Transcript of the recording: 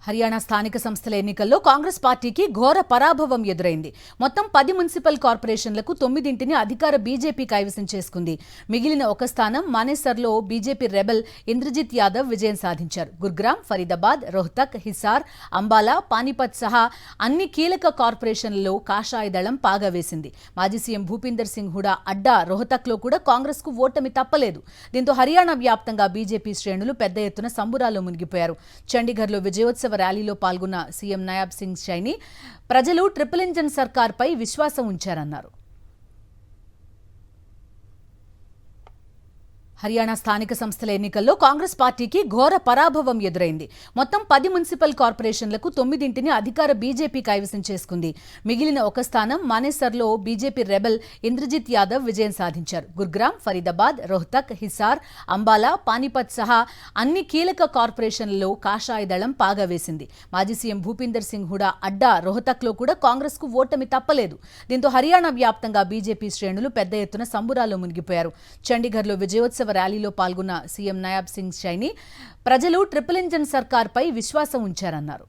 హర్యానా స్థానిక సంస్థల ఎన్నికల్లో కాంగ్రెస్ పార్టీకి ఘోర పరాభవం ఎదురైంది. మొత్తం 10 మున్సిపల్ కార్పొరేషన్లకు 9ంటిని అధికార బీజేపీ కైవసం చేసుకుంది. మిగిలిన ఒక స్థానం మానేసర్లో బీజేపీ రెబెల్ ఇంద్రజిత్ యాదవ్ విజయం సాధించారు. గుర్గ్రామ్, ఫరీదాబాద్, రోహ్తక్, హిసార్, అంబాలా, పానీపత్ సహా అన్ని కీలక కార్పొరేషన్లలో కాషాయ దళం పాగా వేసింది. మాజీ సీఎం భూపీందర్ సింగ్ హుడా అడ్డా రోహ్తక్లో కూడా కాంగ్రెస్కు ఓటమి తప్పలేదు. దీంతో హర్యానా వ్యాప్తంగా బీజేపీ శ్రేణులు పెద్ద ఎత్తున సంబురాల్లో మునిగిపోయారు. చండీగఢ్లో విజయోత్సవ ర్యాలీలో పాల్గొన్న సీఎం నయాబ్ సింగ్ సైని ప్రజలు ట్రిపుల్ ఇంజన్ సర్కార్పై విశ్వాసం ఉంచారన్నారు. హర్యానా స్థానిక సంస్థల ఎన్నికల్లో కాంగ్రెస్ పార్టీకి ఘోర పరాభవం ఎదురైంది. మొత్తం 10 మున్సిపల్ కార్పొరేషన్లకు 9ంటిని అధికార బీజేపీ కైవసం చేసుకుంది. మిగిలిన ఒక స్థానం మానేసర్లో బీజేపీ రెబెల్ ఇంద్రజిత్ యాదవ్ విజయం సాధించారు. గుర్గ్రామ్, ఫరీదాబాద్, రోహ్తక్, హిసార్, అంబాలా, పానీపత్ సహా అన్ని కీలక కార్పొరేషన్లలో కాషాయ దళం పాగా వేసింది. మాజీ సీఎం భూపీందర్ సింగ్ హుడా అడ్డా రోహ్తక్లో కూడా కాంగ్రెస్కు ఓటమి తప్పలేదు. దీంతో హర్యానా వ్యాప్తంగా బీజేపీ శ్రేణులు పెద్ద ఎత్తున సంబురాల్లో మునిగిపోయారు. చండీగఢ్లో విజయోత్సవ ర్యాలీలో పాల్గొన్న సీఎం నయాబ్ సింగ్ సైని ప్రజలు ట్రిపుల్ ఇంజన్ సర్కార్పై విశ్వాసం ఉంచారన్నారు.